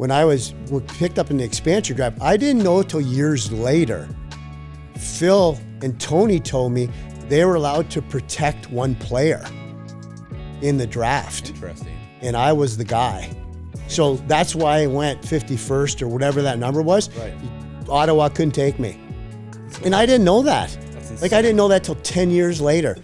when I was picked up in the expansion draft, I didn't know till years later. Phil and Tony told me they were allowed to protect one player in the draft. Interesting. And I was the guy. So that's why I went 51st or whatever that number was. Right. Ottawa couldn't take me. And I didn't know that. Like, I didn't know that till 10 years later.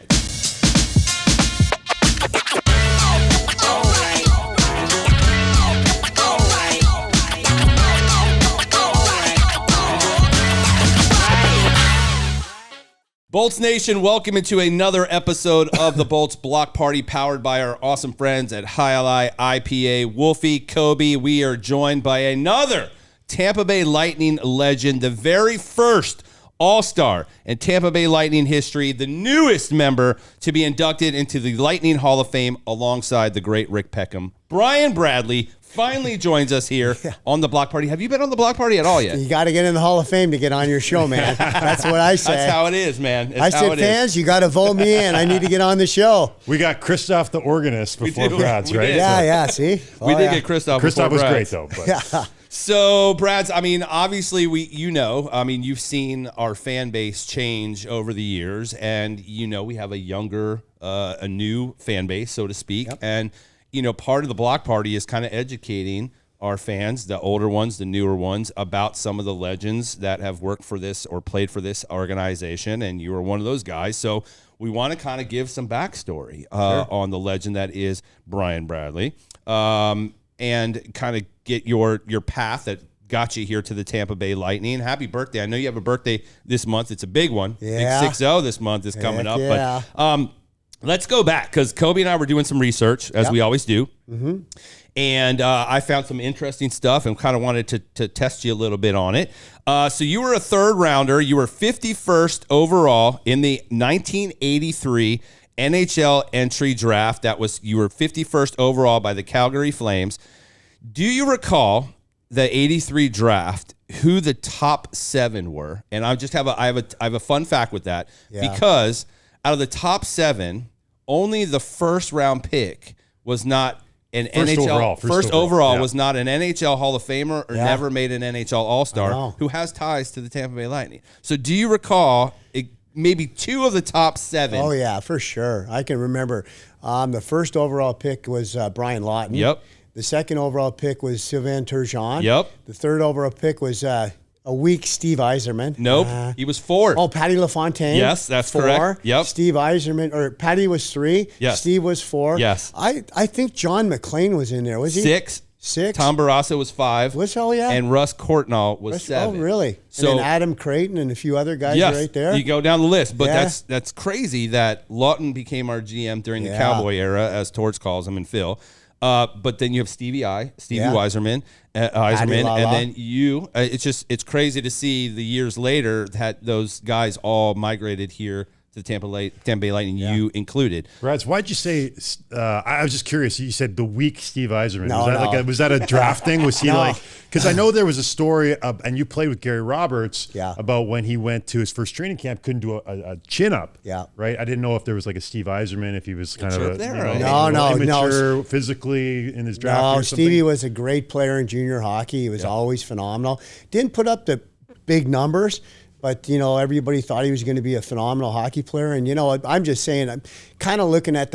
Bolts Nation, welcome into another episode of the Bolts Block Party, powered by our awesome friends at High Ally IPA. Wolfie, Kobe, we are joined by another Tampa Bay Lightning legend, the very first All-Star in Tampa Bay Lightning history, the newest member to be inducted into the Lightning Hall of Fame alongside the great Rick Peckham. Brian Bradley finally joins us here on the Block Party. Have you been on the Block Party at all yet? You got to get in the Hall of Fame to get on your show, man. That's what I say. That's how it is, man. I said, fans, you got to vote me in. I need to get on the show. We got Christoph the organist before Brad's, right? Yeah, see? We did get Christoph before Christoph was Brad's. great, though. But. Yeah. So, Brad's, I mean, obviously, you've seen our fan base change over the years, and, we have a new fan base, so to speak. Yep. And, part of the Block Party is kind of educating our fans, the older ones, the newer ones, about some of the legends that have worked for this or played for this organization, and you were one of those guys. So we want to kind of give some backstory on the legend that is Brian Bradley, and kind of get your path that got you here to the Tampa Bay Lightning. Happy birthday. I know you have a birthday this month. It's a big one. Yeah. Big 6-0 this month is coming up. Yeah. But let's go back, because Kobe and I were doing some research, as we always do. Mm-hmm. And I found some interesting stuff and kind of wanted to test you a little bit on it. So you were a third rounder. You were 51st overall in the 1983 NHL entry draft. You were 51st overall by the Calgary Flames. Do you recall the 83 draft, who the top 7 were? And I have a fun fact with that, because out of the top 7, only the first round pick was not an first overall was not an NHL Hall of Famer or never made an NHL All-Star who has ties to the Tampa Bay Lightning. So do you recall maybe 2 of the top 7? Oh, yeah, for sure. I can remember the first overall pick was Brian Lawton. Yep. The second overall pick was Sylvain Turgeon. Yep. The third overall pick was a weak Steve Yzerman. Nope. He was 4. Oh, Patty LaFontaine. Yes, that's 4. correct. Yep. Steve Yzerman, or Patty was 3. Yes. Steve was 4. Yes. I think John McLean was in there. Was he? 6. Tom Barrasso was 5. Was yeah. And Russ Courtnall was 7. Oh, really? So, and then Adam Creighton and a few other guys right there. You go down the list. But that's crazy that Lawton became our GM during the Cowboy era, as Torts calls him, and Phil. But then you have Stevie Yzerman, and then you. It's crazy to see the years later that those guys all migrated here to the Tampa Bay Lightning, you included. Brads, why'd you say? I was just curious. You said the weak Steve Yzerman. Was that a draft thing? Was he because I know there was a story, and you played with Gary Roberts about when he went to his first training camp, couldn't do a chin up. Yeah. Right. I didn't know if there was like a Steve Yzerman, if he was kind of immature physically in his draft. No, or something. Stevie was a great player in junior hockey. He was always phenomenal. Didn't put up the big numbers, but, everybody thought he was going to be a phenomenal hockey player. And, I'm just saying, I'm kind of looking at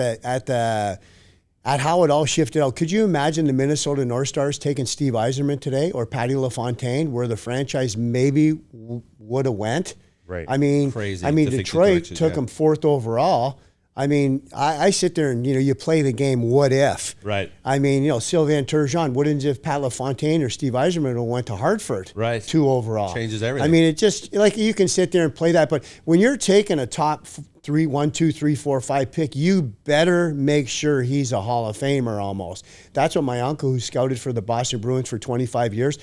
how it all shifted out. Could you imagine the Minnesota North Stars taking Steve Yzerman today, or Patty LaFontaine, where the franchise maybe would have went? Right. I mean, crazy. Detroit took him 4th overall. I mean, I sit there and, you play the game, what if? Right. I mean, Sylvain Turgeon, wouldn't if Pat LaFontaine or Steve Yzerman went to Hartford? Right. 2 overall. Changes everything. I mean, it just, you can sit there and play that, but when you're taking a top 1, 2, 3, 4, 5 pick, you better make sure he's a Hall of Famer almost. That's what my uncle, who scouted for the Boston Bruins for 25 years,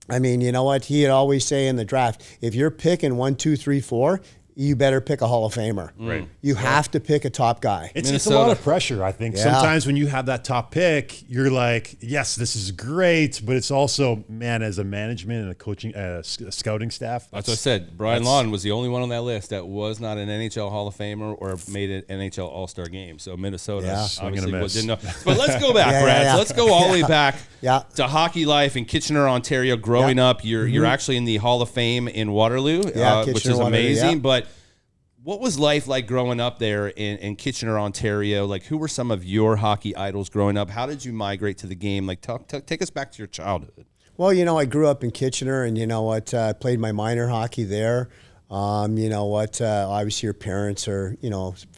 I mean, you know what? He'd always say in the draft, if you're picking 1, 2, 3, 4, you better pick a Hall of Famer. Right. You have to pick a top guy. It's a lot of pressure, I think. Sometimes when you have that top pick, you're like, yes, this is great, but it's also, man, as a management and a coaching, scouting staff. That's what I said. Brian Lawton was the only one on that list that was not an NHL Hall of Famer or made an NHL All-Star game. So Minnesota obviously didn't know. But let's go back, Brad. Let's go all the way back to hockey life in Kitchener, Ontario. Growing up, you're actually in the Hall of Fame in Waterloo, which is amazing. But what was life like growing up there in Kitchener, Ontario? Like, who were some of your hockey idols growing up? How did you migrate to the game? Like, take us back to your childhood. Well, I grew up in Kitchener, and I played my minor hockey there. Obviously your parents are,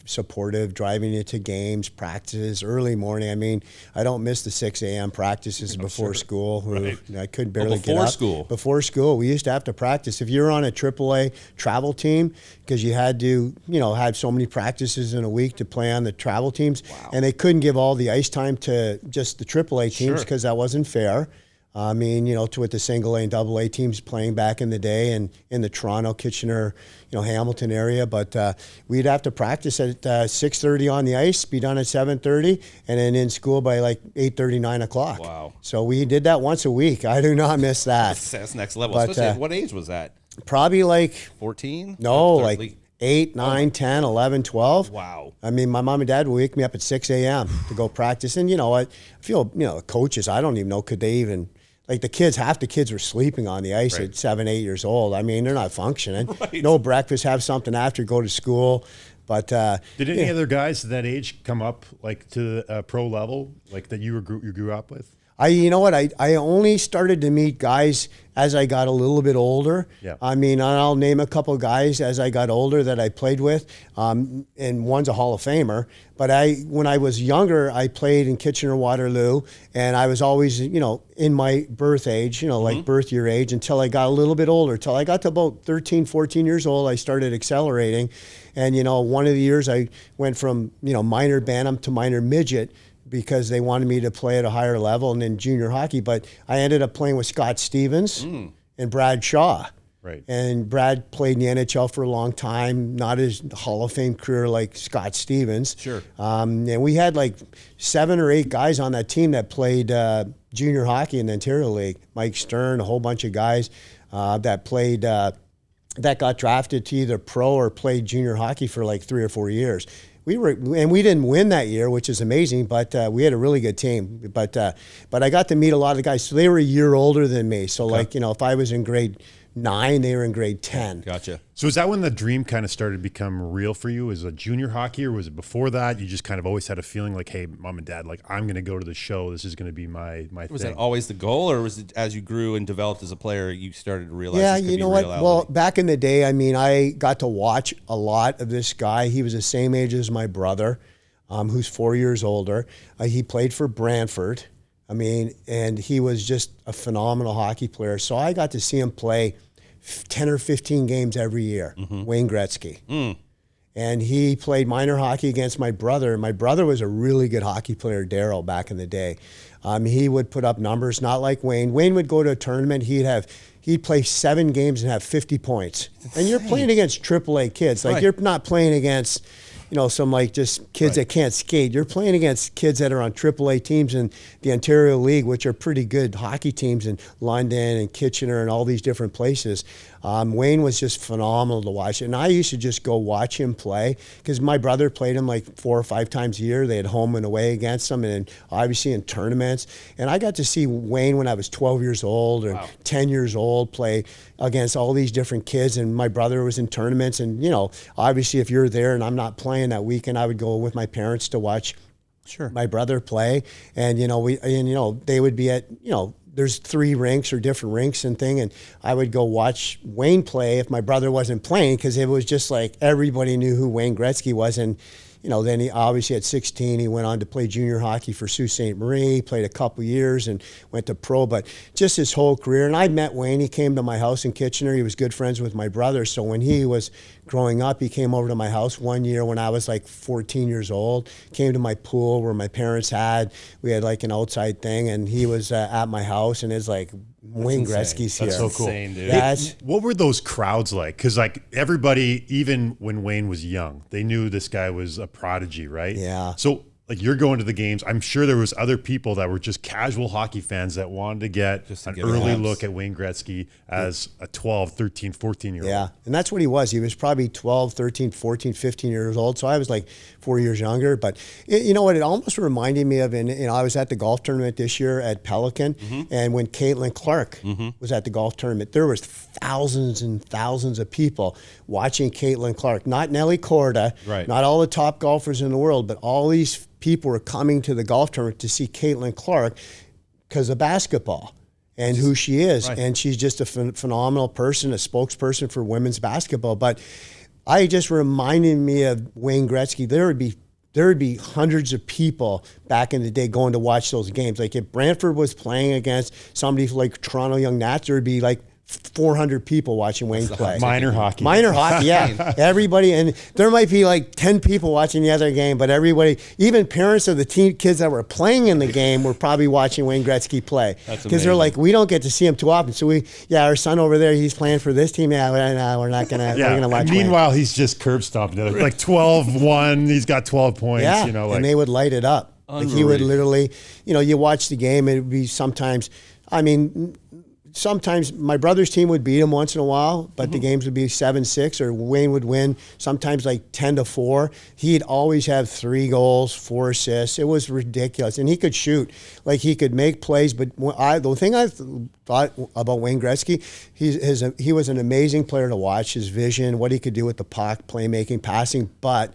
supportive, driving you to games, practices, early morning. I mean, I don't miss the 6 a.m. practices before school. Right. I could barely get up. Before school, we used to have to practice. If you were on a AAA travel team, because you had to, had so many practices in a week to play on the travel teams, and they couldn't give all the ice time to just the AAA teams because that wasn't fair. I mean, to with the single A and double A teams playing back in the day and in the Toronto, Kitchener, Hamilton area. But we'd have to practice at 6:30 on the ice, be done at 7:30, and then in school by like 8:30, 9 o'clock. Wow. So we did that once a week. I do not miss that. That's next level. But, especially what age was that? Probably like 14? No, like 8, 9, 10, 11, 12. Wow. I mean, my mom and dad would wake me up at 6 a.m. to go practice. And, I feel, coaches, I don't even know, could they even, like the kids, half the kids were sleeping on the ice at 7, 8 years old. I mean, they're not functioning. Right. No breakfast, have something after, go to school. But did any other guys at that age come up like to the pro level, like that you grew up with? I only started to meet guys as I got a little bit older. Yeah. I mean, I'll name a couple guys as I got older that I played with, and one's a Hall of Famer. But when I was younger, I played in Kitchener-Waterloo, and I was always, in my birth age, like birth year age, until I got a little bit older. Till I got to about 13, 14 years old, I started accelerating. And, one of the years I went from, minor bantam to minor midget, because they wanted me to play at a higher level and then junior hockey. But I ended up playing with Scott Stevens and Brad Shaw. Right. And Brad played in the NHL for a long time, not his Hall of Fame career like Scott Stevens. Sure. And we had like 7 or 8 guys on that team that played junior hockey in the Ontario League. Mike Stern, a whole bunch of guys that played that got drafted to either pro or played junior hockey for like 3 or 4 years. We didn't win that year, which is amazing, but we had a really good team. But I got to meet a lot of guys. So they were a year older than me. So like, if I was in grade 9, they were in grade 10. Gotcha. So is that when the dream kind of started to become real for you? Is it junior hockey, or was it before that? You just kind of always had a feeling like, hey, mom and dad, like I'm going to go to the show. This is going to be my thing. Was that always the goal, or was it as you grew and developed as a player, you started to realize? Yeah, you know what? Well, back in the day, I mean, I got to watch a lot of this guy. He was the same age as my brother, who's 4 years older. He played for Brantford. I mean, and he was just a phenomenal hockey player. So I got to see him play 10 or 15 games every year, Wayne Gretzky. And he played minor hockey against my brother. My brother was a really good hockey player, Darryl, back in the day. He would put up numbers, not like Wayne. Wayne would go to a tournament, he'd play 7 games and have 50 points. And you're playing against AAA kids. Like you're not playing against, some like just kids that can't skate. You're playing against kids that are on AAA teams in the Ontario League, which are pretty good hockey teams in London and Kitchener and all these different places. Wayne was just phenomenal to watch. And I used to just go watch him play because my brother played him like 4 or 5 times a year. They had home and away against him, and obviously in tournaments. And I got to see Wayne when I was 12 years old or 10 years old play against all these different kids. And my brother was in tournaments. And, obviously if you're there and I'm not playing that weekend, I would go with my parents to watch my brother play. And, they would be at, there's 3 rinks or different rinks and thing. And I would go watch Wayne play if my brother wasn't playing, because it was just like everybody knew who Wayne Gretzky was. And, then he obviously at 16, he went on to play junior hockey for Sault Ste. Marie, played a couple years and went to pro, but just his whole career. And I met Wayne. He came to my house in Kitchener. He was good friends with my brother. So when he was growing up, he came over to my house one year when I was like 14 years old, came to my pool where my parents had. We had like an outside thing, and he was at my house, and it's like Wayne Gretzky's here. That's so cool. Insane, dude. What were those crowds like? Because like everybody, even when Wayne was young, they knew this guy was a prodigy, right? Yeah. So like you're going to the games. I'm sure there was other people that were just casual hockey fans that wanted to get an early look at Wayne Gretzky as a 12, 13, 14-year-old. Yeah, and that's what he was. He was probably 12, 13, 14, 15 years old. So I was like 4 years younger. But you know what? It almost reminded me of, I was at the golf tournament this year at Pelican, and when Caitlin Clark was at the golf tournament, there was thousands and thousands of people watching Caitlin Clark. Not Nelly Korda, not all the top golfers in the world, but all these people were coming to the golf tournament to see Caitlin Clark because of basketball and who she is. And she's just a phenomenal person, a spokesperson for women's basketball. But I just reminded me of Wayne Gretzky. There would be hundreds of people back in the day going to watch those games. Like if Brantford was playing against somebody like Toronto Young Nats, there would be like 400 people watching Wayne play. Minor hockey, yeah. Everybody, and there might be like 10 people watching the other game, but everybody, even parents of the kids that were playing in the game were probably watching Wayne Gretzky play. Because they're like, we don't get to see him too often. So our son over there, he's playing for this team. Yeah, we're not going to, we're going to watch Wayne. Meanwhile, he's just curb stomping. Like 12-1, he's got 12 points. Yeah, and they would light it up. Like he would literally, you watch the game, and it would be sometimes my brother's team would beat him once in a while, but the games would be 7-6, or Wayne would win sometimes like 10-4. He'd always have 3 goals, 4 assists. It was ridiculous. And he could shoot. Like he could make plays. But the thing I thought about Wayne Gretzky, he was an amazing player to watch. His vision, what he could do with the puck, playmaking, passing. But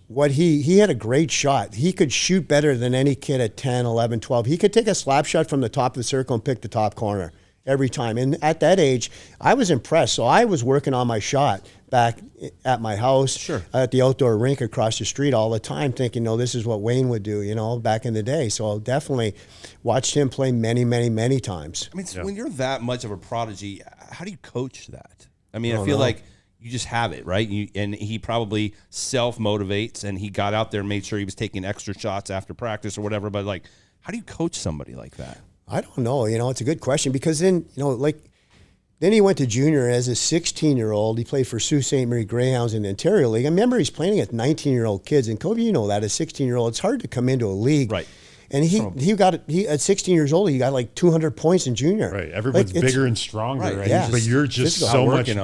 what he had a great shot. He could shoot better than any kid at 10, 11, 12. He could take a slap shot from the top of the circle and pick the top corner every time. And at that age, I was impressed. So I was working on my shot back at my house, at the outdoor rink across the street all the time, thinking, no, this is what Wayne would do, back in the day. So I definitely watched him play many, many, many times. I mean, so when you're that much of a prodigy, how do you coach that? I mean, I feel like you just have it, right? And he probably self-motivates, and he got out there and made sure he was taking extra shots after practice or whatever. But, like, how do you coach somebody like that? I don't know. It's a good question, because then, then he went to junior as a 16-year-old. He played for Sault Ste. Marie Greyhounds in the Ontario League. I remember he's playing at 19-year-old kids. And Kobe, that as 16-year-old, it's hard to come into a league. Right. And he at 16 years old, he got like 200 points in junior. Right. Everyone's bigger and stronger, right? Yeah. But you're just so much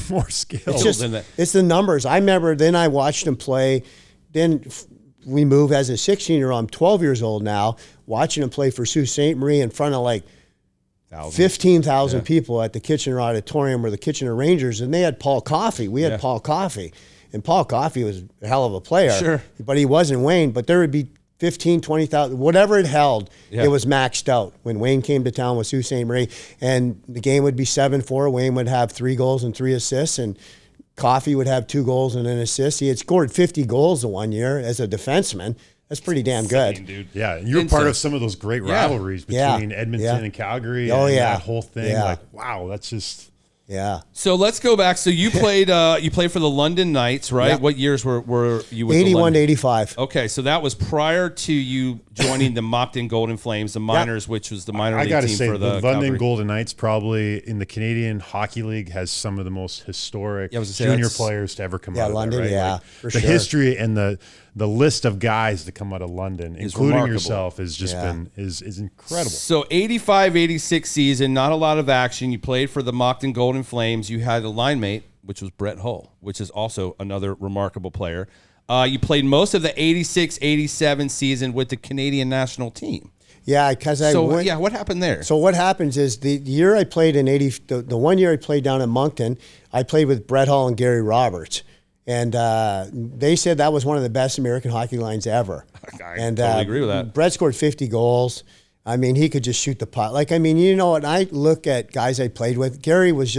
more skilled. It's the numbers. I remember then I watched him play. Then we moved as a 16-year-old. I'm 12 years old now, watching him play for Sault Ste. Marie in front of like 15,000 people at the Kitchener Auditorium or the Kitchener Rangers, and they had Paul Coffey. We had Paul Coffey, and Paul Coffey was a hell of a player, but he wasn't Wayne. But there would be 15, 20,000, whatever it held, it was maxed out. When Wayne came to town with Sault Ste. Marie, and the game would be 7-4, Wayne would have 3 goals and 3 assists, and Coffey would have 2 goals and an assist. He had scored 50 goals the one year as a defenseman. That's pretty damn good. Dude. Yeah, and you were part of some of those great rivalries between Edmonton and Calgary. That whole thing. Like, wow, that's just... Yeah. So let's go back. So you played for the London Knights, right? Yeah. What years were you with 81 the to 85. Okay, so that was prior to you joining the Moncton Golden Flames, the minors, which was the minor league team for the London Calgary. Golden Knights probably in the Canadian Hockey League has some of the most historic junior players to ever come out of London, that, right? For the sure. history and the list of guys that come out of London, including remarkable. yourself, has just been is incredible. So 85-86 season, not a lot of action. You played for the Moncton Golden Flames. You had a line mate, which was Brett Hull, which is also another remarkable player. You played most of the 86-87 season with the Canadian national team. Yeah, because what happened there? So what happens is the year I played in the 1 year I played down in Moncton, I played with Brett Hull and Gary Roberts. And they said that was one of the best American hockey lines ever. I totally agree with that. Brett scored 50 goals. I mean, he could just shoot the puck. When I look at guys I played with, Gary was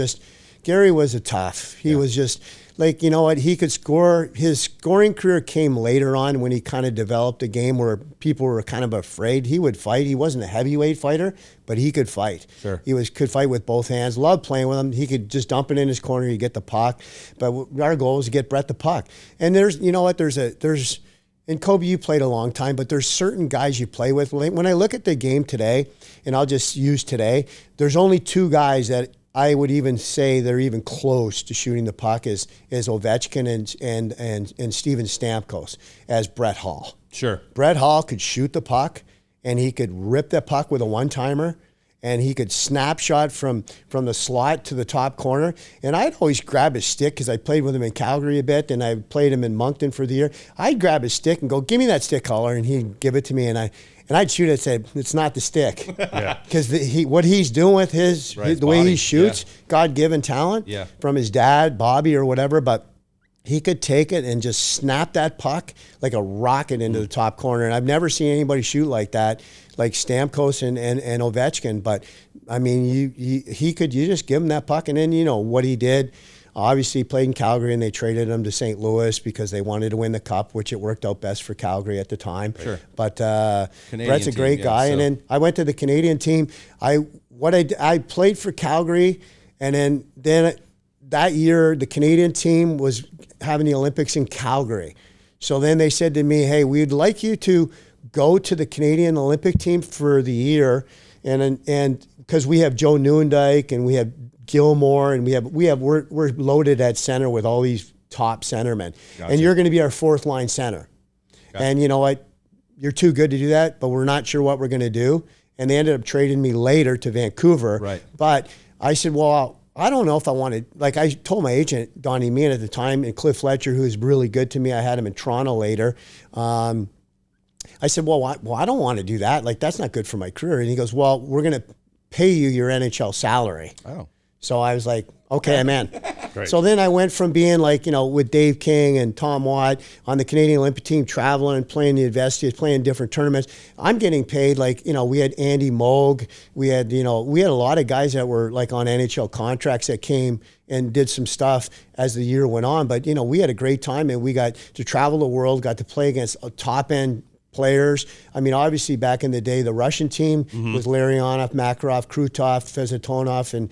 a tough. He was just he could score. His scoring career came later on when he kind of developed a game where people were kind of afraid. He would fight. He wasn't a heavyweight fighter, but he could fight. Sure. He could fight with both hands. Loved playing with him. He could just dump it in his corner. He'd get the puck. But our goal was to get Brett the puck. And there's and Kobe, you played a long time, but there's certain guys you play with. When I look at the game today, and I'll just use today, there's only two guys that I would even say they're even close to shooting the puck is Ovechkin and Steven Stamkos as Brett Hall. Sure. Brett Hall could shoot the puck, and he could rip the puck with a one-timer, and he could snapshot from the slot to the top corner. And I'd always grab his stick because I played with him in Calgary a bit, and I played him in Moncton for the year. I'd grab his stick and go, "Give me that stick, caller," and he'd give it to me, and I'd shoot it and say, "It's not the stick." Because what he's doing with the way he shoots, God-given talent from his dad, Bobby or whatever, but he could take it and just snap that puck like a rocket into the top corner. And I've never seen anybody shoot like that, like Stamkos and Ovechkin. But, I mean, you just give him that puck. And then, what he did, obviously he played in Calgary, and they traded him to St. Louis because they wanted to win the Cup, which it worked out best for Calgary at the time. Sure. But Brett's a great guy. And then I went to the Canadian team. I played for Calgary, and then that year the Canadian team was having the Olympics in Calgary. So then they said to me, "Hey, we'd like you to go to the Canadian Olympic team for the year." And because we have Joe Newendike and we have Gilmore and we're loaded at center with all these top centermen. Gotcha. And you're going to be our fourth line center. Gotcha. And you know what? You're too good to do that, but we're not sure what we're going to do. And they ended up trading me later to Vancouver. Right. But I said, well, I don't know if I wanted, like I told my agent, Donnie Meehan at the time, and Cliff Fletcher, who was really good to me. I had him in Toronto later. I said, well, I don't want to do that. Like, that's not good for my career. And he goes, well, we're going to pay you your NHL salary. Oh. So I was like, okay, I'm in. Great. So then I went from being like, with Dave King and Tom Watt on the Canadian Olympic team, traveling and playing the Investias, playing different tournaments. I'm getting paid like, we had Andy Moog. We had a lot of guys that were like on NHL contracts that came and did some stuff as the year went on. But, we had a great time, and we got to travel the world, got to play against top end players. I mean, obviously back in the day, the Russian team was Larionov, Makarov, Krutov, Fezetonov, and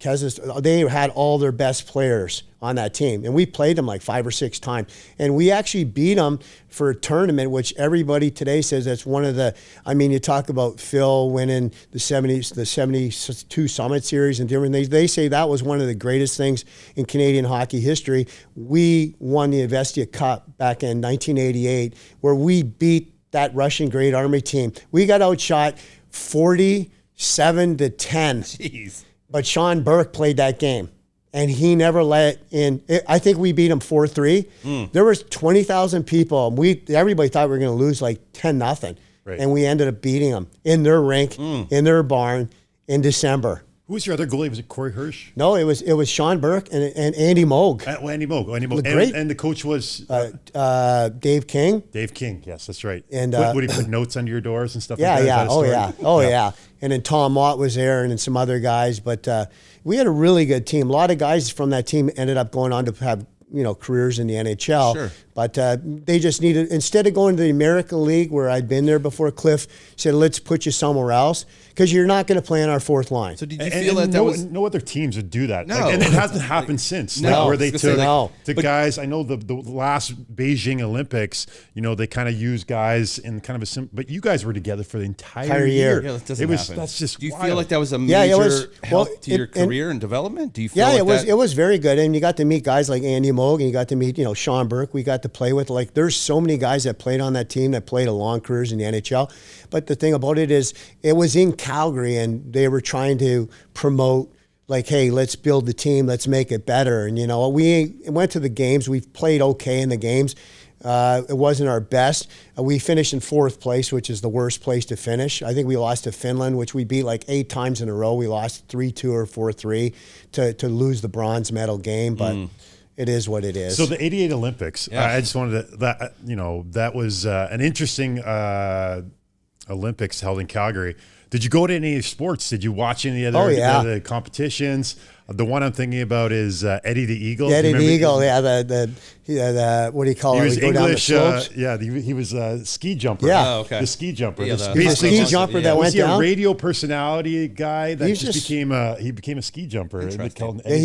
Kezis. They had all their best players on that team, and we played them like 5 or 6 times, and we actually beat them for a tournament, which everybody today says that's one of the. I mean, you talk about Phil winning the 72 Summit Series and different things. They say that was one of the greatest things in Canadian hockey history. We won the Investia Cup back in 1988, where we beat that Russian Great Army team. We got outshot 47-10. Jeez. But Sean Burke played that game, and he never let in. I think we beat him 4-3. There was 20,000 people. Everybody thought we were going to lose like 10-0, and we ended up beating them in their rink, in their barn, in December. Who was your other goalie? Was it Corey Hirsch? No, it was Sean Burke and Andy Moog. Andy Moog. And the coach was Dave King. Dave King, yes, that's right. And would he put notes under your doors and stuff like that? Yeah. And then Tom Mott was there, and then some other guys. But we had a really good team. A lot of guys from that team ended up going on to have careers in the NHL. Sure. But they just needed, instead of going to the American League, where I'd been there before, Cliff said, let's put you somewhere else, because you're not going to play on our fourth line. So did you feel that no other teams would do that? No. And it hasn't happened since. Where they took guys, I know the last Beijing Olympics, they kind of used guys in kind of but you guys were together for the entire year. Yeah, that doesn't happen. That's just Do you wild. feel like that was a major help to your career and development? Do you feel it was very good. And you got to meet guys like Andy Moog, and you got to meet, Sean Burke. We got to play with, like, there's so many guys that played on that team that played a long careers in the NHL. But the thing about it is, it was in Calgary, and they were trying to promote, like, hey, let's build the team, let's make it better. And, we went to the games. We played okay in the games. It wasn't our best. We finished in 4th place, which is the worst place to finish. I think we lost to Finland, which we beat like 8 times in a row. We lost 3-2 or 4-3 to lose the bronze medal game, but it is what it is. So the 88 Olympics, I just wanted to, that was an interesting Olympics held in Calgary. Did you go to any sports? Did you watch any other the competitions? The one I'm thinking about is Eddie the Eagle. Eddie the Eagle, the what do you call it? He was English. He was a ski jumper. Yeah, the ski jumper. He was a ski jumper that went down. Was he a radio personality guy that became a ski jumper? He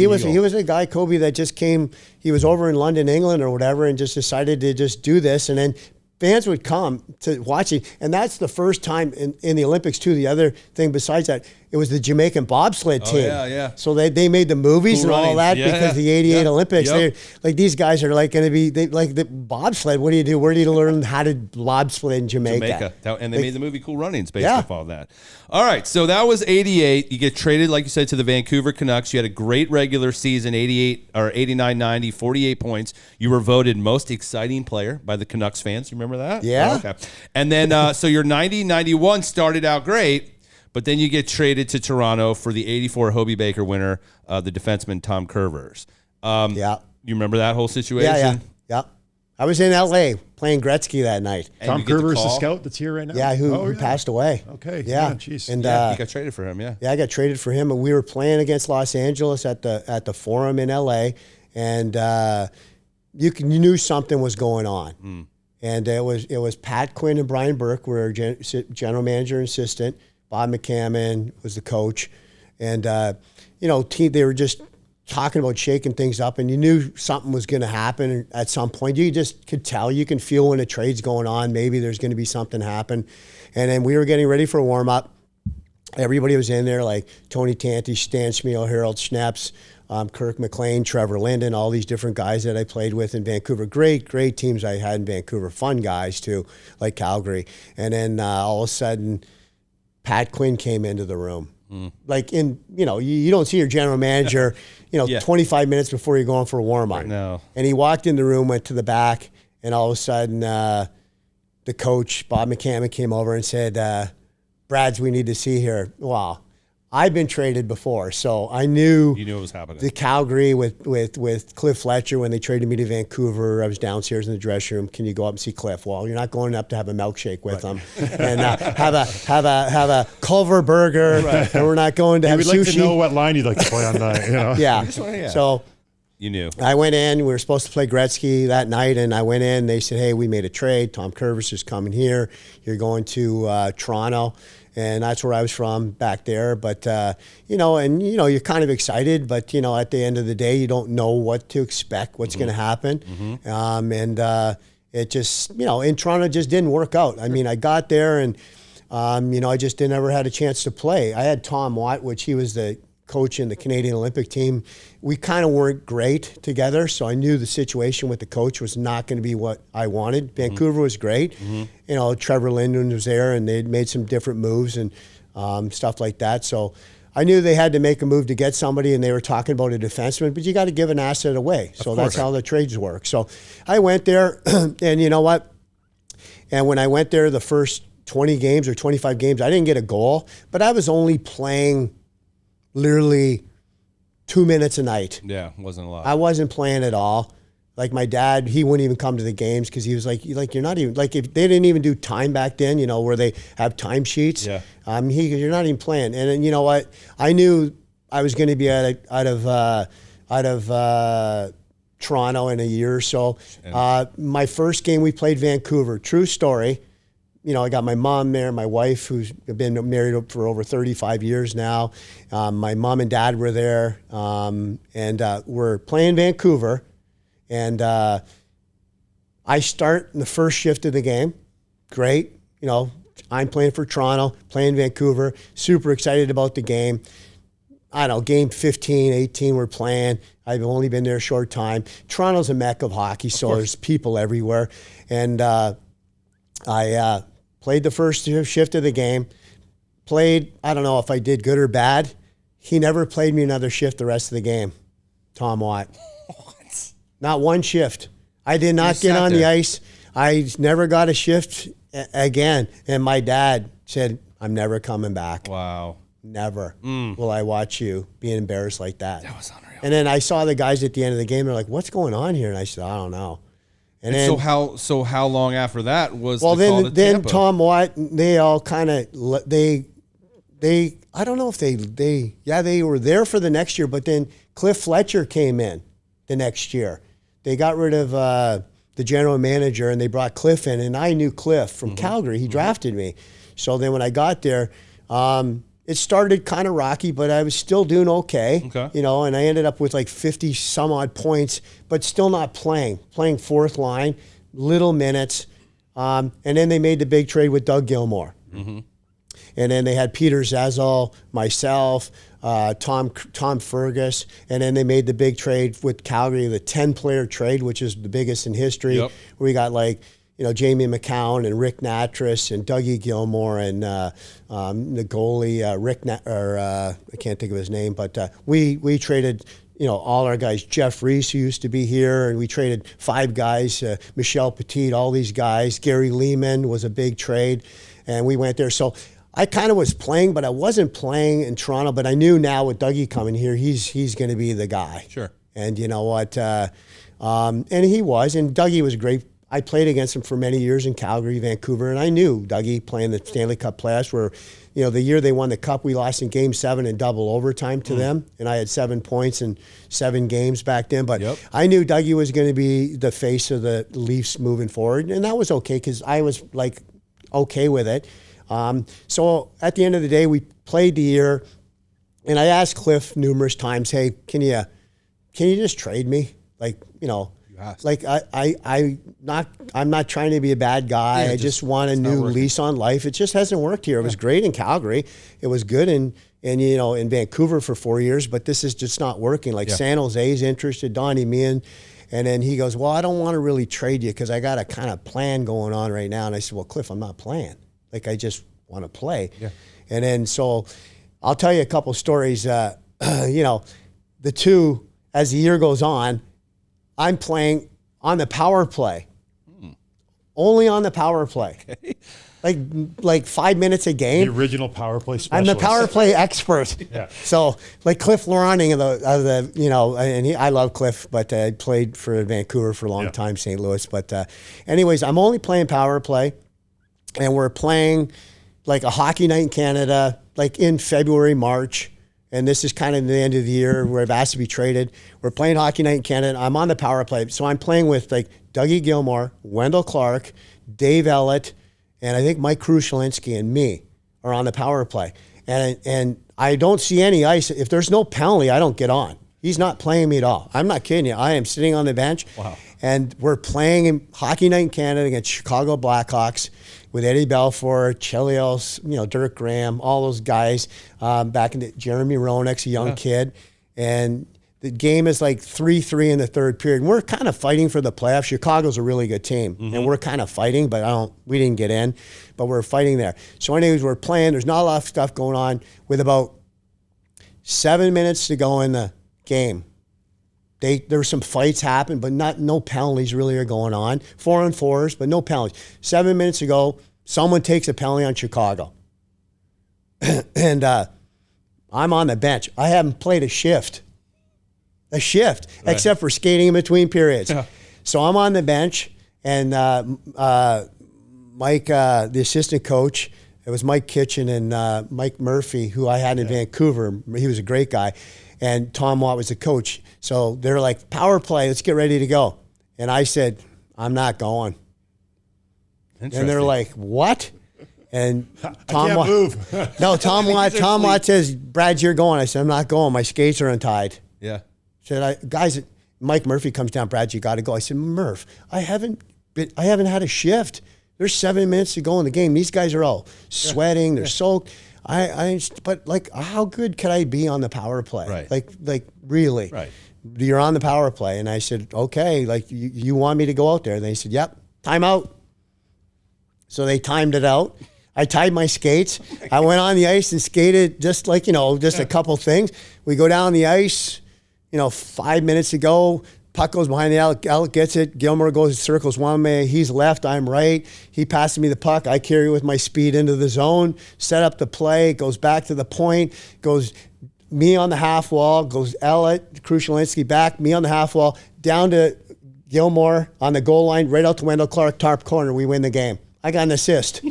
was a guy, Kobe, that just came. He was over in London, England, or whatever, and just decided to just do this, and then fans would come to watch it, and that's the first time in the Olympics too. The other thing besides that, it was the Jamaican bobsled team. So they made the movies and all that because the '88 Olympics. They're like, these guys are like going to be like the bobsled. What do you do? Where do you learn how to bobsled in Jamaica? And they made the movie Cool Runnings based off all that. All right, so that was '88. You get traded, like you said, to the Vancouver Canucks. You had a great regular season, 88 or 89-90, 48 points. You were voted most exciting player by the Canucks fans. You remember that? Yeah. Okay. And then so your 90-91 started out great. But then you get traded to Toronto for the '84 Hobey Baker winner, the defenseman Tom Kurvers. You remember that whole situation? Yeah. I was in L.A. playing Gretzky that night. Tom Kurvers, the scout that's here right now? Yeah, who passed away. Okay. Yeah. Jeez. And you got traded for him, Yeah, I got traded for him. And we were playing against Los Angeles at the Forum in L.A. And you knew something was going on. And it was Pat Quinn and Brian Burke were general manager and assistant. Bob McCammon was the coach, and they were just talking about shaking things up, and you knew something was going to happen at some point. You just could tell, you can feel when a trade's going on. Maybe there's going to be something happen, and then we were getting ready for a warm up. Everybody was in there, like Tony Tanti, Stan Schmiel, Harold Schneps, Kirk McLean, Trevor Linden, all these different guys that I played with in Vancouver. Great teams I had in Vancouver. Fun guys too, like Calgary. And then all of a sudden, Pat Quinn came into the room. Like you don't see your general manager, 25 minutes before you're going for a warm-up. Right. No. And he walked in the room, went to the back, and all of a sudden the coach, Bob McCammon, came over and said, Brads, we need to see here. Wow. I've been traded before, so I knew. You knew it was happening. The Calgary with Cliff Fletcher, when they traded me to Vancouver, I was downstairs in the dressing room. Can you go up and see Cliff? Well, you're not going up to have a milkshake with him and have a Culver burger. Right. And we're not going to have sushi. We'd like to know what line you'd like to play on that. Yeah. So you knew. I went in. We were supposed to play Gretzky that night, and I went in. They said, "Hey, we made a trade. Tom Kurvers is coming here. You're going to Toronto." And that's where I was from back there. But, you're kind of excited. But, at the end of the day, you don't know what to expect, what's going to happen. It just, in Toronto, just didn't work out. I mean, I got there and, I just never had a chance to play. I had Tom Watt, which he was the coach in the Canadian Olympic team. We kind of weren't great together, so I knew the situation with the coach was not going to be what I wanted. Vancouver was great. Trevor Linden was there, and they'd made some different moves and stuff like that. So I knew they had to make a move to get somebody, and they were talking about a defenseman, but you got to give an asset away. So that's how the trades work. So I went there, and you know what? And when I went there, the first 20 games or 25 games, I didn't get a goal, but I was only playing literally 2 minutes a night. Yeah, wasn't a lot. I wasn't playing at all. Like my dad, he wouldn't even come to the games because he was like, you're not even, like if they didn't even do time back then, where they have time sheets. Yeah. You're not even playing. And then, you know what? I knew I was going to be out of Toronto in a year or so. My first game we played Vancouver. True story. I got my mom there, my wife, who's been married for over 35 years now. My mom and dad were there, and we're playing Vancouver. And I start in the first shift of the game. Great. I'm playing for Toronto, playing Vancouver, super excited about the game. I don't know, game 15, 18 we're playing. I've only been there a short time. Toronto's a mecca of hockey, so there's people everywhere. And I played the first shift of the game. I don't know if I did good or bad. He never played me another shift the rest of the game, Tom Watt. What? Not one shift. I did not get on the ice. I never got a shift again. And my dad said, I'm never coming back. Wow. Never will I watch you being embarrassed like that. That was unreal. And then I saw the guys at the end of the game. They're like, what's going on here? And I said, I don't know. And then, so how long after that was then Tampa? Tom Watt, they all kind of I don't know if they were there for the next year, but then Cliff Fletcher came in the next year. They got rid of the general manager and they brought Cliff in, and I knew Cliff from Calgary. He drafted me. So then when I got there, it started kind of rocky, but I was still doing okay. You know, and I ended up with like 50 some odd points, but still not playing fourth line, little minutes. And then they made the big trade with Doug Gilmour. And then they had Peter Zazzal, myself, Tom Fergus, and then they made the big trade with Calgary, the 10-player trade, which is the biggest in history. Where we got like, you know, Jamie McCown and Rick Natras and Dougie Gilmour and the goalie I can't think of his name, but we traded, you know, all our guys. Jeff Reese, who used to be here, and we traded 5 guys. Michel Petit, all these guys. Gary Lehman was a big trade, and we went there. So I kind of was playing, but I wasn't playing in Toronto. But I knew now with Dougie coming here, he's going to be the guy. Sure. And you know what? And he was. And Dougie was great. I played against him for many years in Calgary, Vancouver, and I knew Dougie playing the Stanley Cup playoffs. Where, you know, the year they won the Cup, we lost in Game 7 in double overtime to them, and I had 7 points in 7 games back then. But I knew Dougie was going to be the face of the Leafs moving forward, and that was okay because I was like okay with it. So at the end of the day, we played the year, and I asked Cliff numerous times, "Hey, can you just trade me? Like, you know." Like I'm not trying to be a bad guy. I just want a new lease on life. It just hasn't worked here. It was great in Calgary. It was good in you know, in Vancouver for 4 years, but this is just not working. Like San Jose's interested, Donnie Meehan, and then he goes, "Well, I don't want to really trade you because I got a kind of plan going on right now." And I said, "Well, Cliff, I'm not playing. Like I just want to play." And then so I'll tell you a couple stories. You know, the two as the year goes on. I'm playing on the power play, only on the power play, like 5 minutes a game. The original power play specialist. I'm the power play expert. So like Cliff Loraning of the you know, and I love Cliff, but I played for Vancouver for a long time, St. Louis. But anyways, I'm only playing power play, and we're playing like a hockey night in Canada, like in February, March. And this is kind of the end of the year where I've asked to be traded. We're playing hockey night in Canada. I'm on the power play. So I'm playing with like Dougie Gilmour, Wendell Clark, Dave Ellett, and I think Mike Krushelinski and me are on the power play. And I don't see any ice. If there's no penalty, I don't get on. He's not playing me at all. I'm not kidding you. I am sitting on the bench. And we're playing in hockey night in Canada against Chicago Blackhawks with Eddie Belfour, Chelios, you know, Dirk Graham, all those guys back in Jeremy Roenick's a young kid. And the game is like 3-3 in the third period. And we're kind of fighting for the playoffs. Chicago's a really good team. And we're kind of fighting, but we didn't get in. But we're fighting there. So anyways, we're playing. There's not a lot of stuff going on with about 7 minutes to go in the game. There were some fights happen, but no penalties really are going on. 4-on-4s, but no penalties. 7 minutes ago, someone takes a penalty on Chicago. And I'm on the bench. I haven't played a shift, except for skating in between periods. So I'm on the bench, and Mike, the assistant coach, it was Mike Kitchen and Mike Murphy, who I had in Vancouver. He was a great guy. And Tom Watt was the coach. So they're like, power play, let's get ready to go. And I said, I'm not going. And they're like, what? And Tom Watt move. No, Tom Watt says, Brad, you're going. I said, I'm not going. My skates are untied. Said, guys, Mike Murphy comes down, Brad, you got to go. I said, Murph, I haven't had a shift. There's 7 minutes to go in the game. These guys are all sweating. They're soaked. But like, how good could I be on the power play? Like really? You're on the power play. And I said, okay, like you want me to go out there? And they said, yep, time out. So they timed it out. I tied my skates. I went on the ice and skated just like, you know, just a couple things. We go down the ice, you know, 5 minutes to go. Puck goes behind the Alec gets it. Gilmour goes, circles one way. He's left, I'm right. He passes me the puck. I carry it with my speed into the zone, set up the play, goes back to the point, goes me on the half wall, goes Ellett, Krushelinski back, me on the half wall, down to Gilmour on the goal line, right out to Wendell Clark, top corner. We win the game. I got an assist.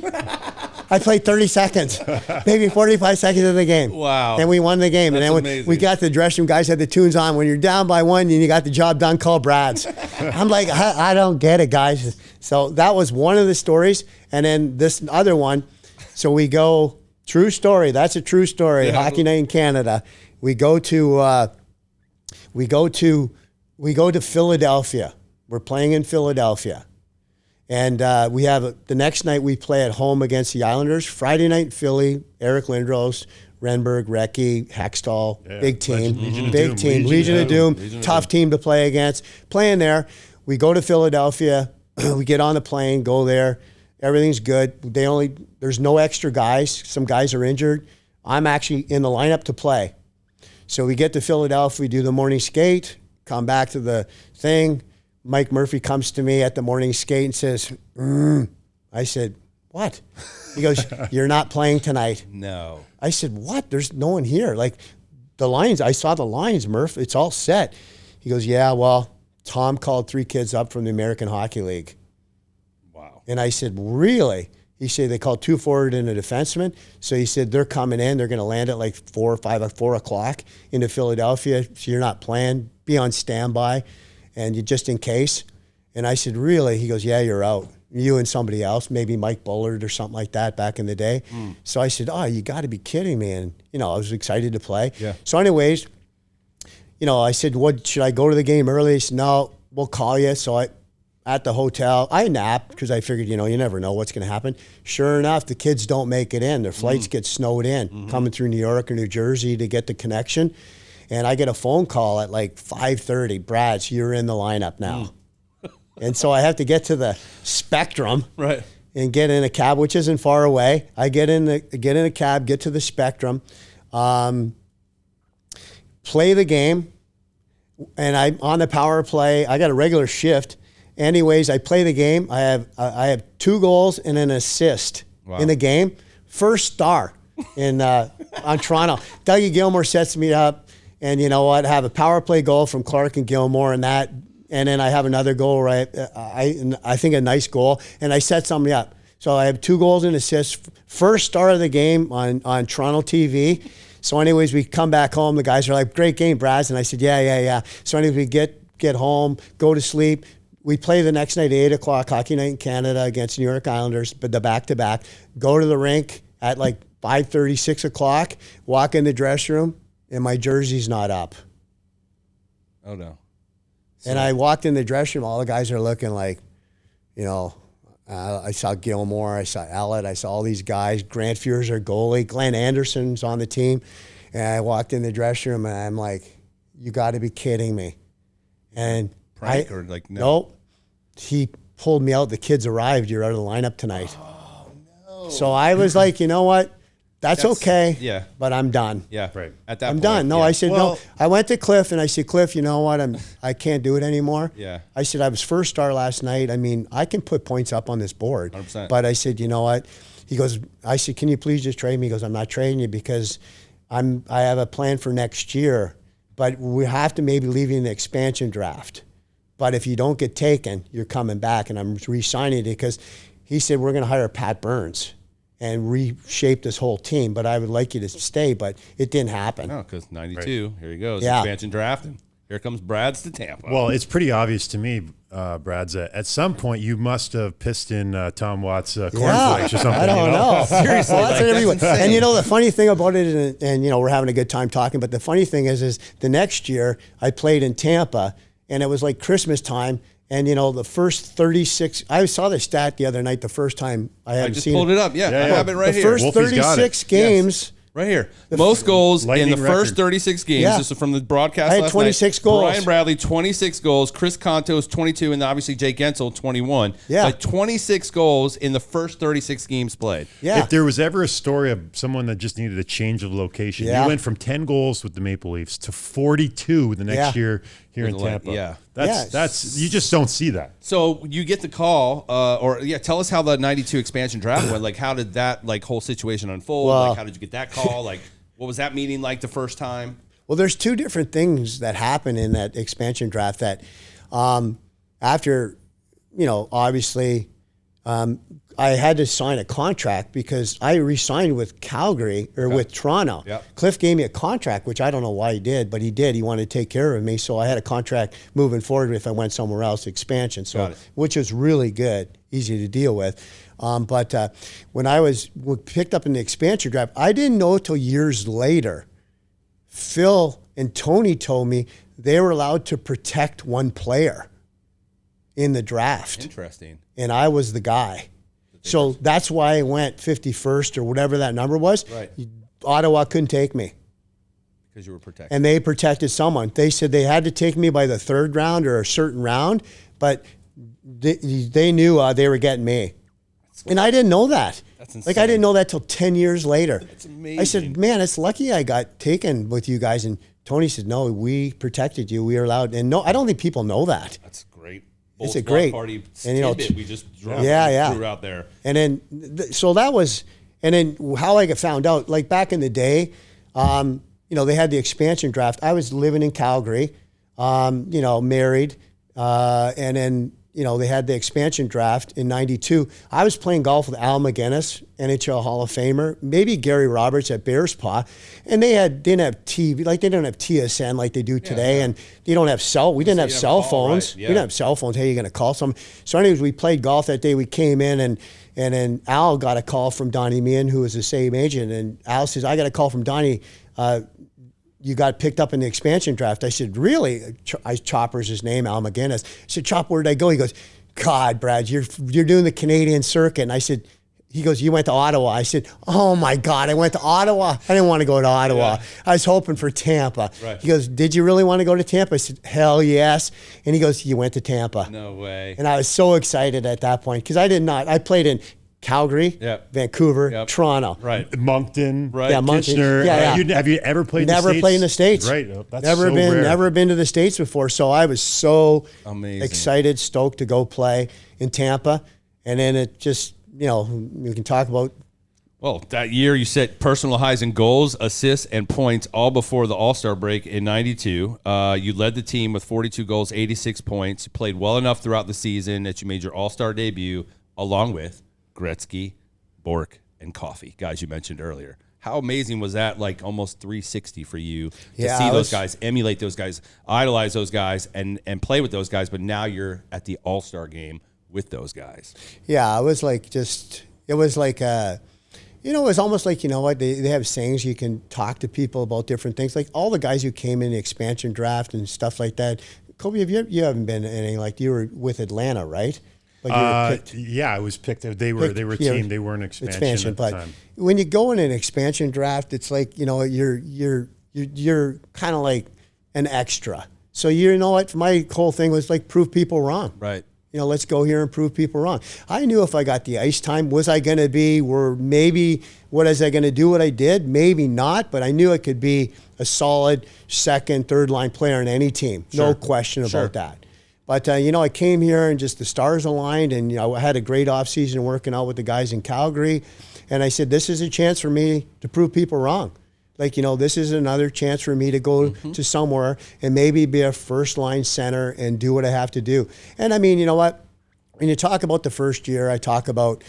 I played 30 seconds, maybe 45 seconds of the game. Wow. And we won the game. That's and then we got to the dressing room, guys had the tunes on. When you're down by one and you got the job done, call Brad's. I'm like, I don't get it, guys. So that was one of the stories. And then this other one, so we go, true story. That's a true story. Yeah. Hockey night in Canada. We go to Philadelphia. We're playing in Philadelphia. And we have the next night we play at home against the Islanders. Friday night in Philly, Eric Lindros, Renberg, Recchi, Hextall, big team. Legion of Doom, tough team to play against. Playing there, we go to Philadelphia. We get on the plane, go there. Everything's good. There's no extra guys. Some guys are injured. I'm actually in the lineup to play. So we get to Philadelphia, we do the morning skate, come back to the thing. Mike Murphy comes to me at the morning skate and says, I said, what? He goes, you're not playing tonight. No. I said, what? There's no one here. Like the lines, I saw the lines, Murph. It's all set. He goes, yeah, well, Tom called 3 kids up from the American Hockey League. Wow. And I said, really? He said they called 2 forward and a defenseman. So he said they're coming in. They're going to land at like 4 o'clock into Philadelphia. So you're not playing. Be on standby. And you just in case. And I said, really? He goes, yeah, you're out. You and somebody else, maybe Mike Bullard or something like that back in the day. So I said, oh, you got to be kidding me. And, I was excited to play. Yeah. So anyways, I said, what, should I go to the game early? He said, no, we'll call you. So at the hotel, I napped because I figured, you never know what's going to happen. Sure enough, the kids don't make it in. Their flights get snowed in, coming through New York or New Jersey to get the connection. And I get a phone call at like 5:30. Brad, so you're in the lineup now. And so I have to get to the Spectrum, right, and get in a cab, which isn't far away. I get in a cab, get to the Spectrum, play the game, and I'm on the power play. I got a regular shift. Anyways, I play the game. I have 2 goals and an assist in the game. First star on Toronto. Dougie Gilmour sets me up. And you know what? I have a power play goal from Clark and Gilmore, and then I have another goal, right? I think a nice goal, and I set somebody up. So I have 2 goals and assists. First star of the game on Toronto TV. So anyways, we come back home. The guys are like, great game, Braz. And I said, yeah. So anyways, we get home, go to sleep. We play the next night, 8 o'clock, Hockey Night in Canada against New York Islanders, but the back-to-back. Go to the rink at like 5:30, 6 o'clock, walk in the dressing room, and my jersey's not up. Oh, no. And I walked in the dressing room, all the guys are looking like, I saw Gilmore, I saw Ellett, I saw all these guys. Grant Fuhr's our goalie. Glenn Anderson's on the team. And I walked in the dressing room, and I'm like, you got to be kidding me. And prank or like, no? Nope. He pulled me out. The kids arrived. You're out of the lineup tonight. Oh, no. So I was like, you know what? That's okay. Yeah. But I'm done. Yeah. Right. At that I'm point, done. No, yeah. I said, no. I went to Cliff and I said, Cliff, you know what? I can't do it anymore. Yeah. I said, I was first star last night. I mean, I can put points up on this board. 100%. But I said, you know what? He goes, I said, can you please just trade me? He goes, I'm not trading you because I have a plan for next year, but we have to maybe leave you in the expansion draft. But if you don't get taken, you're coming back, and I'm re-signing it because he said, we're going to hire Pat Burns and reshape this whole team, but I would like you to stay, but it didn't happen. No, because 92, right. Here he goes, yeah. Expansion draft, and here comes Brad's to Tampa. Well, it's pretty obvious to me, Brad's, at some point you must have pissed in Tom Watt's cornflakes or something. I don't know. Seriously. Well, that's and the funny thing about it, and we're having a good time talking, but the funny thing is the next year I played in Tampa, and it was like Christmas time. And, the first 36, I saw the stat the other night, the first time I hadn't seen it. I just pulled it up. Yeah, I have it right the here. The first 36 games. Yes. Right here. Most goals in the first record. 36 games. Yeah. This is from the broadcast I had last 26 night. goals. Brian Bradley, 26 goals. Chris Contos, 22. And obviously Jake Gensel, 21. Yeah. But 26 goals in the first 36 games played. Yeah. If there was ever a story of someone that just needed a change of location, you went from 10 goals with the Maple Leafs to 42 the next year here in Tampa. Yeah. That's you just don't see that. So you get the call, tell us how the 92 expansion draft went. Like, how did that whole situation unfold? Well, like, how did you get that call? Like, what was that meeting like the first time? Well, there's 2 different things that happen in that expansion draft that after, obviously I had to sign a contract because I re-signed with Calgary or with Toronto. Yep. Cliff gave me a contract, which I don't know why he did, but he did. He wanted to take care of me, so I had a contract moving forward if I went somewhere else, expansion. So, which was really good, easy to deal with. But when I was picked up in the expansion draft, I didn't know till years later. Phil and Tony told me they were allowed to protect one player in the draft. Interesting. And I was the guy. So that's why I went 51st or whatever that number was. Right. Ottawa couldn't take me. Because you were protected. And they protected someone. They said they had to take me by the third round or a certain round, but they knew they were getting me. And I didn't know that. That's insane. Like, I didn't know that till 10 years later. That's amazing. I said, man, it's lucky I got taken with you guys. And Tony said, no, we protected you. We were allowed. And no, I don't think people know that. That's great. It's a great party and we just drew out there. And then, so that was, and then how I got found out, like back in the day, they had the expansion draft. I was living in Calgary, married, and then, they had the expansion draft in 92. I was playing golf with Al McGinnis, NHL Hall of Famer, maybe Gary Roberts at Bears Paw, and they didn't have TV, like they don't have TSN like they do today, and they don't have we didn't have cell phones. Right. Yeah. We didn't have cell phones. Hey, you're going to call someone. So anyways, we played golf that day. We came in, and then Al got a call from Donnie Meehan, who was the same agent, and Al says, I got a call from Donnie, you got picked up in the expansion draft. I said, really? Chopper's his name, Al McGinnis. I said, Chop, where did I go? He goes, God, Brad, you're doing the Canadian circuit. And I said, he goes, you went to Ottawa. I said, oh my God, I went to Ottawa. I didn't want to go to Ottawa. Yeah. I was hoping for Tampa. Right. He goes, did you really want to go to Tampa? I said, hell yes. And he goes, you went to Tampa. No way. And I was so excited at that point because I played in Calgary, Vancouver, Toronto. Right. Moncton, Moncton. Kitchener. Have you ever played in the States? Never played in the States. Right. That's never been to the States before. So I was so amazing, excited, stoked to go play in Tampa. And then it just, we can talk about. Well, that year you set personal highs in goals, assists, and points all before the All-Star break in 92. You led the team with 42 goals, 86 points. You played well enough throughout the season that you made your All-Star debut along with Gretzky, Bork, and Coffey, guys you mentioned earlier. How amazing was that, like almost 360 for you to see those guys, emulate those guys, idolize those guys, and play with those guys, but now you're at the All-Star game with those guys. Yeah, it was like it was almost like, they have sayings you can talk to people about different things. Like all the guys who came in the expansion draft and stuff like that. Kobe, you haven't been anything like you were with Atlanta, right? I was picked. They were a team. They weren't expansion at the time. When you go in an expansion draft, it's like you're kind of like an extra. So what? My whole thing was like prove people wrong. Right. Let's go here and prove people wrong. I knew if I got the ice time, was I going to be? Was I going to do what I did? Maybe not, but I knew I could be a solid second, third line player in any team. Sure. No question about that. But, I came here and just the stars aligned, and I had a great offseason working out with the guys in Calgary. And I said, this is a chance for me to prove people wrong. Like, this is another chance for me to go to somewhere and maybe be a first-line center and do what I have to do. And, I mean, you know what? When you talk about the first year, I talk about,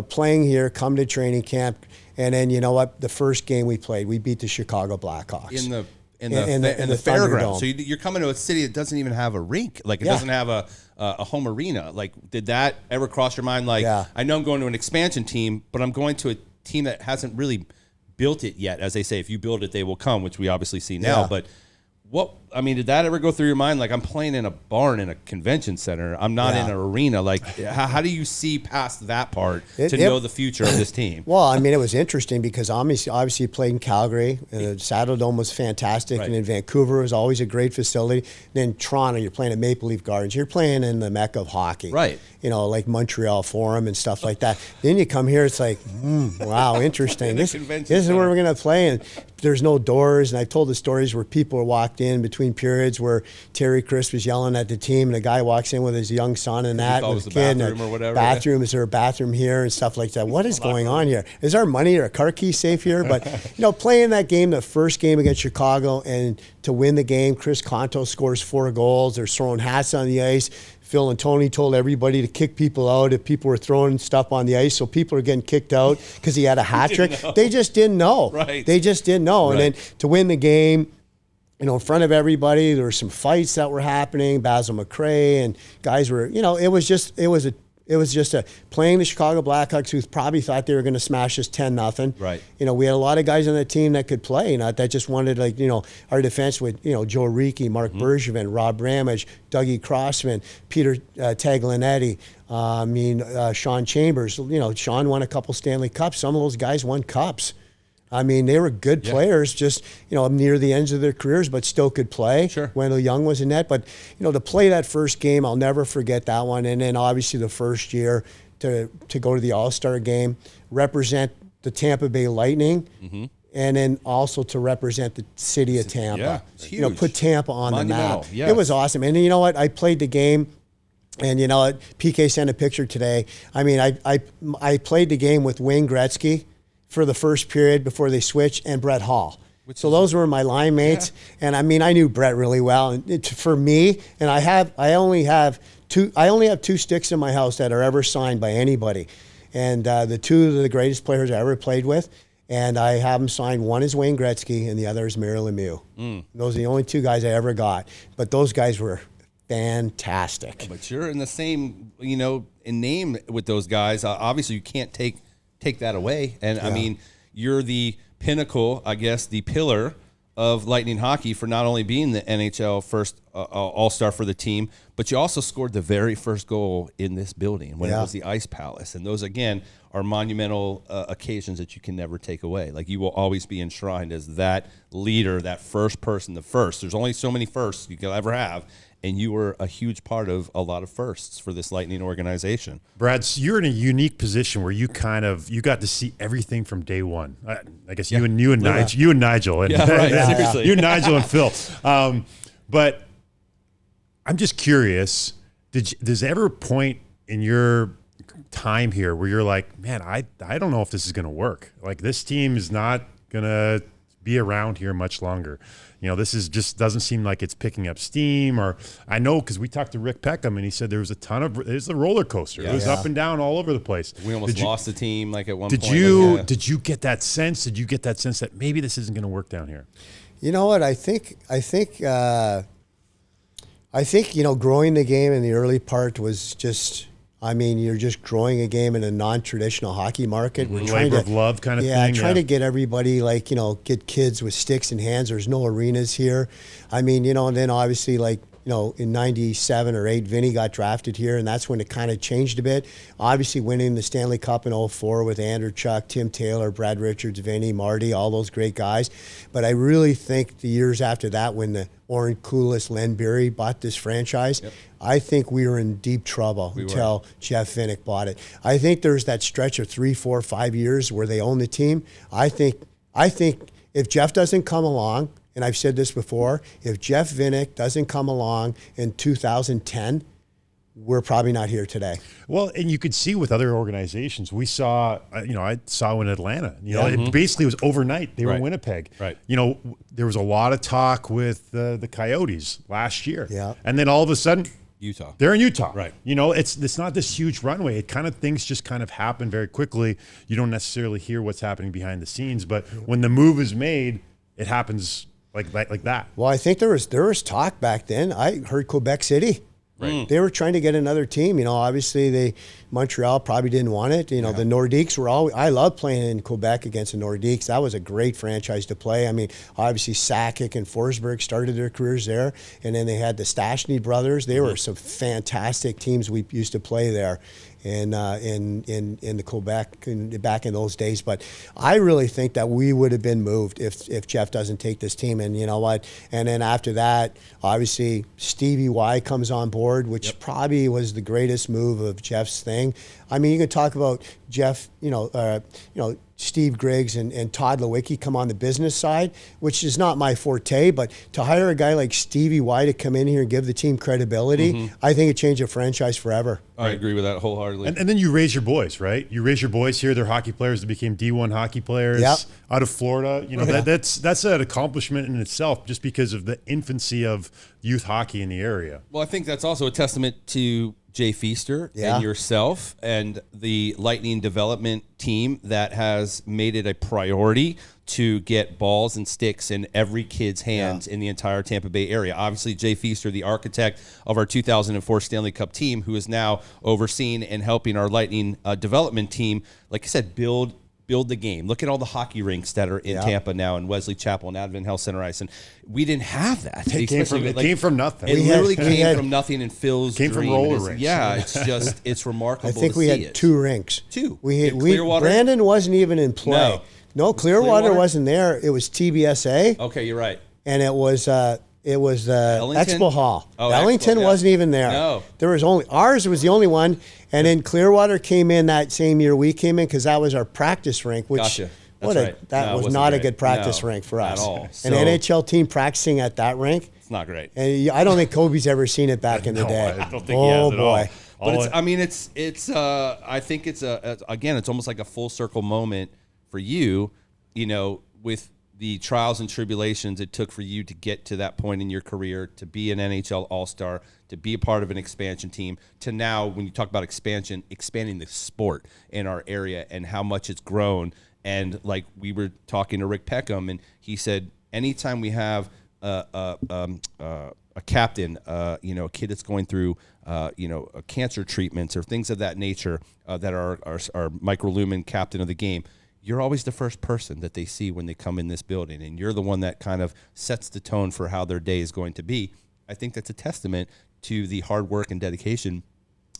playing here, come to training camp, and then, the first game we played, we beat the Chicago Blackhawks. In the fairgrounds. So you're coming to a city that doesn't even have a rink. Like, it doesn't have a home arena. Like, did that ever cross your mind? Like, I know I'm going to an expansion team, but I'm going to a team that hasn't really built it yet. As they say, if you build it, they will come, which we obviously see now. But did that ever go through your mind? Like, I'm playing in a barn in a convention center. I'm not in an arena. Like, how do you see past that part to know the future of this team? Well, I mean, it was interesting because obviously you played in Calgary. The Saddledome was fantastic. Right. And in Vancouver was always a great facility. Then Toronto, you're playing at Maple Leaf Gardens. You're playing in the mecca of hockey. Right. Like Montreal Forum and stuff like that. Then you come here, it's like, wow, interesting. This is where we're going to play. And there's no doors. And I told the stories where people walked in between between periods where Terry Chris was yelling at the team, and a guy walks in with his young son and that with a kid. Bathroom or whatever. Bathroom, is there a bathroom here and stuff like that? What is going on here? Is our money or a car key safe here? But playing that game, the first game against Chicago, and to win the game, Chris Conto scores 4 goals. They're throwing hats on the ice. Phil and Tony told everybody to kick people out if people were throwing stuff on the ice. So people are getting kicked out because he had a hat trick. They just didn't know. Right. They just didn't know. Right. And then to win the game, in front of everybody, there were some fights that were happening. Basil McRae and guys were, it was just playing the Chicago Blackhawks, who probably thought they were going to smash us 10-0. Right. We had a lot of guys on the team that could play, that just wanted, our defense with, Joe Ricci, Mark Bergevin, Rob Ramage, Dougie Crossman, Peter Taglianetti, Sean Chambers. Sean won a couple Stanley Cups. Some of those guys won cups. They were good players, just, near the ends of their careers, but still could play. Sure. Wendell Young was in net. But, to play that first game, I'll never forget that one. And then obviously the first year to go to the All-Star game, represent the Tampa Bay Lightning, and then also to represent the city of Tampa. Yeah, it's huge. Put Tampa on the map. Yes. It was awesome. And you know what? I played the game. And PK sent a picture today. I played the game with Wayne Gretzky for the first period before they switched, and Brett Hall. So those were my line mates. Yeah. And I knew Brett really well. And for me, and I only have 2 sticks in my house that are ever signed by anybody. And the 2 of the greatest players I ever played with, and I have them signed. One is Wayne Gretzky and the other is Mario Lemieux. Those are the only 2 guys I ever got. But those guys were fantastic. But you're in the same, in name with those guys. Obviously you can't take that away. And you're the pinnacle, I guess, the pillar of Lightning hockey for not only being the NHL first all-star for the team, but you also scored the very first goal in this building when it was the Ice Palace. And those, again, are monumental occasions that you can never take away. Like, you will always be enshrined as that leader, that first person, the first. There's only so many firsts you can ever have. And you were a huge part of a lot of firsts for this Lightning organization. Brad, so you're in a unique position where you got to see everything from day one. I guess you and Nigel, and seriously, you and Nigel and Phil. But I'm just curious. Does ever a point in your time here where you're like, man, I don't know if this is going to work. Like, this team is not going to be around here much longer. This is just doesn't seem like it's picking up steam. Or I know, because we talked to Rick Peckham and he said there was a roller coaster. It was up and down all over the place. We almost lost the team at one point. Did you get that sense? Did you get that sense that maybe this isn't going to work down here? You know what? I think growing the game in the early part was just. You're just growing a game in a non-traditional hockey market. We're trying labor of love kind of thing. Trying to get everybody, get kids with sticks in hands. There's no arenas here. And then obviously, in 97 or 8, Vinny got drafted here, and that's when it kind of changed a bit. Obviously, winning the Stanley Cup in 04 with Andrew Chuck, Tim Taylor, Brad Richards, Vinny, Marty, all those great guys. But I really think the years after that, when the Oren Koulis, Len Berry bought this franchise, I think we were in deep trouble until Jeff Vinnick bought it. I think there's that stretch of 3, 4, 5 years where they own the team. I think if Jeff doesn't come along, and I've said this before, if Jeff Vinnick doesn't come along in 2010, we're probably not here today. Well, and you could see with other organizations, we saw, I saw in Atlanta, it basically was overnight. They were in Winnipeg. Right. There was a lot of talk with the Coyotes last year. Yeah. And then all of a sudden, Utah. They're in Utah. Right. It's not this huge runway. Things just kind of happen very quickly. You don't necessarily hear what's happening behind the scenes, but when the move is made, it happens like that. Well, I think there was talk back then. I heard Quebec City. Right. They were trying to get another team. Obviously Montreal probably didn't want it. The Nordiques were I love playing in Quebec against the Nordiques. That was a great franchise to play. Obviously Sakic and Forsberg started their careers there, and then they had the Stastny brothers. They were some fantastic teams we used to play there. In the Quebec back in those days, but I really think that we would have been moved if Jeff doesn't take this team. And you know what? And then after that, obviously Stevie Y comes on board, which probably was the greatest move of Jeff's thing. You can talk about Jeff. Steve Griggs and Todd Lewicki come on the business side, which is not my forte, but to hire a guy like Stevie Y to come in here and give the team credibility, I think it changed a franchise forever. I agree with that wholeheartedly. And then you raise your boys, right? You raise your boys here. They're hockey players that became D1 hockey players out of Florida. You know, that's an accomplishment in itself just because of the infancy of youth hockey in the area. Well, I think that's also a testament to Jay Feaster and yourself and the Lightning development team that has made it a priority to get balls and sticks in every kid's hands in the entire Tampa Bay area. Obviously, Jay Feaster, the architect of our 2004 Stanley Cup team, who is now overseeing and helping our Lightning development team, like I said, build the game. Look at all the hockey rinks that are in Tampa now, in Wesley Chapel and Advent Health Center Ice. And we didn't have that. It came from nothing. It literally came from nothing and Phil's came dream. from roller rinks. Yeah, it's remarkable. I think we had 2 rinks. 2. Clearwater? Brandon wasn't even in play. No, Clearwater wasn't there. It was TBSA. Okay, you're right. And it was Expo Hall. Oh, Ellington wasn't even there. No. There was ours was the only one. And then Clearwater came in that same year we came in because that was our practice rink, which Gotcha. that was not a good practice rink for us. At all. An NHL team practicing at that rink. It's not great. And I don't think Kobe's ever seen it back in the day. I don't think he has at all. But I think it's again, it's almost like a full circle moment for you, you know, with the trials and tribulations it took for you to get to that point in your career, to be an NHL All-Star, to be a part of an expansion team, to now, when you talk about expansion, expanding the sport in our area and how much it's grown. And like we were talking to Rick Peckham, and he said, anytime we have a captain, you know, a kid that's going through, you know, cancer treatments or things of that nature, that are microlumen captain of the game, you're always the first person that they see when they come in this building, and you're the one that kind of sets the tone for how their day is going to be. I think that's a testament to the hard work and dedication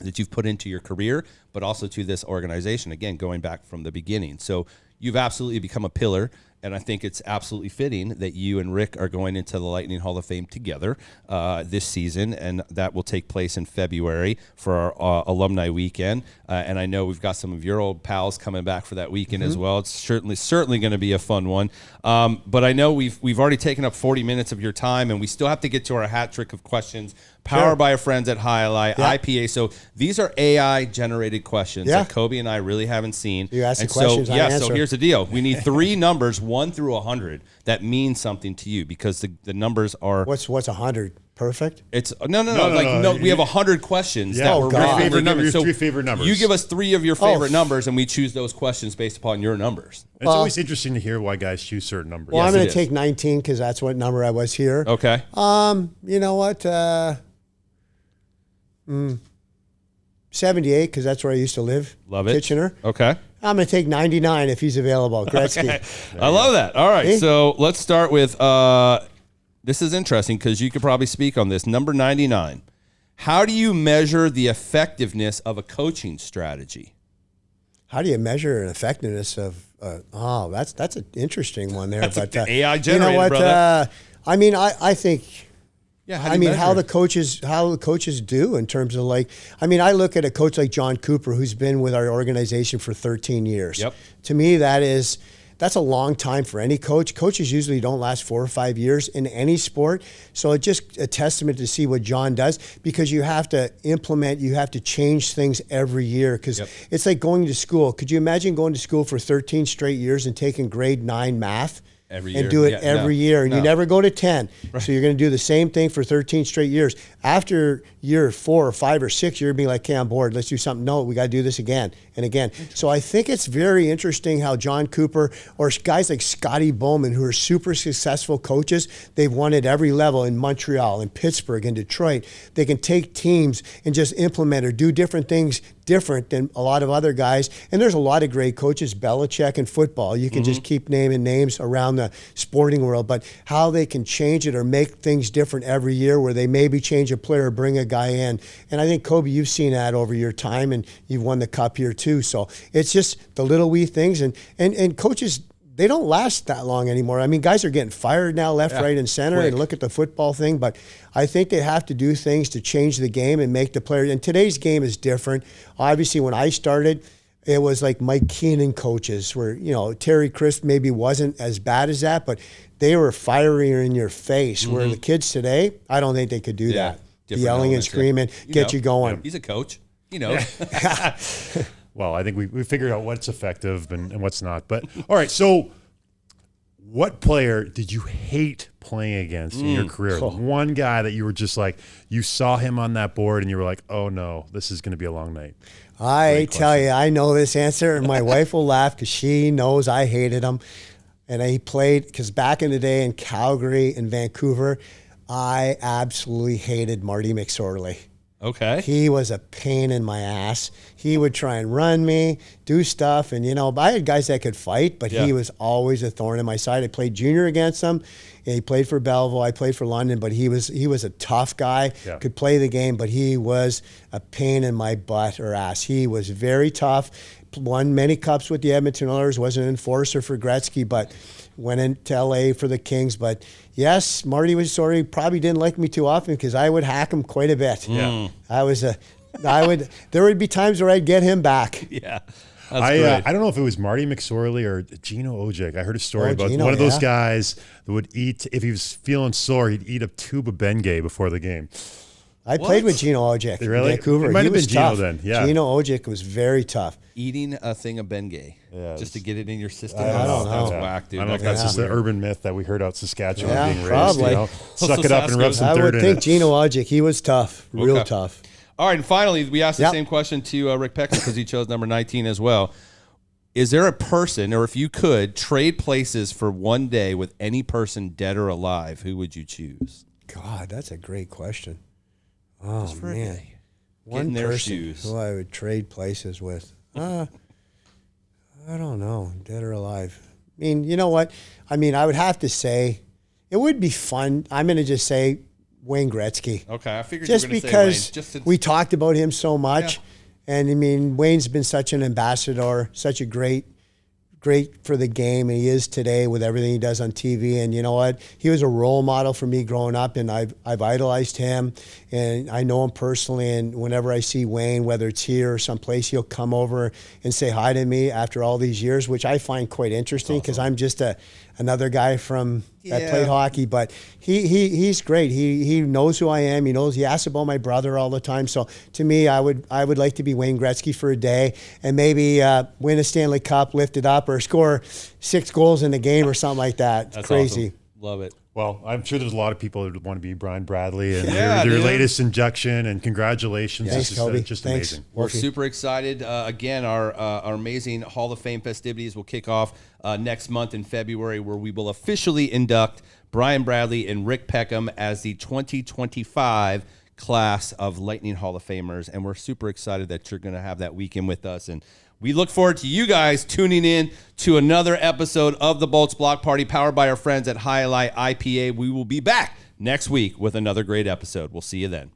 that you've put into your career, but also to this organization, again, going back from the beginning. So you've absolutely become a pillar, and I think it's absolutely fitting that you and Rick are going into the Lightning Hall of Fame together this season, and that will take place in February for our alumni weekend. And I know we've got some of your old pals coming back for that weekend as well. It's certainly going to be a fun one. But I know we've already taken up 40 minutes of your time, and we still have to get to our hat trick of questions. Powered by our friends at Highlight IPA. So these are AI-generated questions that Kobe and I really haven't seen. You ask the questions, I answer. So here's the deal. We need 3 numbers, 1 through 100, that mean something to you, because the numbers are... What's 100? Perfect? It's no. We have 100 questions that were your favorite numbers. So 3 favorite numbers. You give us 3 of your favorite numbers, and we choose those questions based upon your numbers. It's always interesting to hear why guys choose certain numbers. Well, I'm going to take 19 because that's what number I was here. Okay. You know what? 78 because that's where I used to live. Love it. Kitchener. Okay. I'm going to take 99 if he's available. Gretzky. Okay. I love that. All right. So let's start with this is interesting because you could probably speak on this. Number 99. How do you measure the effectiveness of a coaching strategy? How do you measure an effectiveness of? That's an interesting one there. But AI generated, you know what? Brother. I mean, I think. Yeah, how the coaches do in terms of I look at a coach like John Cooper, who's been with our organization for 13 years. Yep. To me, that's a long time for any coach. Coaches usually don't last 4 or 5 years in any sport. So it's just a testament to see what John does, because you have to implement, you have to change things every year, because it's like going to school. Could you imagine going to school for 13 straight years and taking grade 9 math? Every year. And do it every year. And you never go to 10. Right. So you're going to do the same thing for 13 straight years. After year 4 or 5 or 6, you're going to be like, okay, I'm bored. Let's do something. No, we got to do this again and again. So I think it's very interesting how John Cooper or guys like Scotty Bowman, who are super successful coaches, they've won at every level in Montreal, in Pittsburgh, in Detroit. They can take teams and just implement or do different things different than a lot of other guys. And there's a lot of great coaches, Belichick in football. You can just keep naming names around the sporting world, but how they can change it or make things different every year, where they maybe change a player or bring a guy in. And I think, Kobe, you've seen that over your time, and you've won the cup here too. So it's just the little wee things. And coaches, they don't last that long anymore. I mean, guys are getting fired now left, right, and center. Quick. And look at the football thing. But I think they have to do things to change the game and make the players. And today's game is different. Obviously, when I started, it was like Mike Keenan coaches where, Terry Crisp maybe wasn't as bad as that, but they were fiery in your face. Where the kids today, I don't think they could do that. Yelling and screaming, get you going. He's a coach. He knows. Well, I think we figured out what's effective and what's not. But all right, so what player did you hate playing against in your career? One guy that you were just like, you saw him on that board and you were like, oh no, this is going to be a long night. I tell you, I know this answer, and my wife will laugh because she knows I hated him. And he played, because back in the day in Calgary and Vancouver, I absolutely hated Marty McSorley. Okay. He was a pain in my ass. He would try and run me, do stuff. And, I had guys that could fight, but he was always a thorn in my side. I played junior against him. He played for Belleville. I played for London, but he was a tough guy, could play the game, but he was a pain in my butt or ass. He was very tough, won many cups with the Edmonton Oilers, was an enforcer for Gretzky, but went into L.A. for the Kings. But yes, Marty was probably didn't like me too often because I would hack him quite a bit. Yeah. There would be times where I'd get him back. Yeah. I don't know if it was Marty McSorley or Gino Ojek. I heard a story about one of those guys that would eat, if he was feeling sore, he'd eat a tube of Bengay before the game. I played with Gino Ojek in Vancouver. It might have been Gino tough. then. Yeah. Gino Ojek was very tough. Eating a thing of Bengay just to get it in your system. I don't know. That's whack, dude. I don't know if that's just an urban myth that we heard out Saskatchewan being raised. Probably. Suck it up and rub some dirt in it. I would think Gino Ojek, he was tough, real tough. All right, and finally, we asked the same question to Rick Peckham because he chose number 19 as well. Is there a person, or if you could, trade places for one day with any person dead or alive, who would you choose? God, that's a great question. Oh, man. One person who I would trade places with. I don't know, dead or alive. I mean, you know what? I mean, I would have to say, it would be fun. I'm going to just say Wayne Gretzky. Okay, I figured just you were going to say Wayne. Because we talked about him so much. Yeah. And, I mean, Wayne's been such an ambassador, such a great for the game, and he is today with everything he does on TV. And you know what? He was a role model for me growing up, and I've idolized him, and I know him personally. And whenever I see Wayne, whether it's here or someplace, he'll come over and say hi to me after all these years, which I find quite interesting because I'm just another guy that played hockey. But he's great. He knows who I am. He asks about my brother all the time. So to me, I would like to be Wayne Gretzky for a day and maybe win a Stanley Cup, lift it up, or score 6 goals in a game or something like that. That's crazy. Awesome. Love it. Well, I'm sure there's a lot of people who want to be Brian Bradley and their latest induction, and congratulations. Thanks, Kobe. Just Thanks. amazing. We're super excited. Again, our amazing Hall of Fame festivities will kick off next month in February, where we will officially induct Brian Bradley and Rick Peckham as the 2025 class of Lightning Hall of Famers. And we're super excited that you're going to have that weekend with us. And we look forward to you guys tuning in to another episode of the Bolts Block Party, powered by our friends at Highlight IPA. We will be back next week with another great episode. We'll see you then.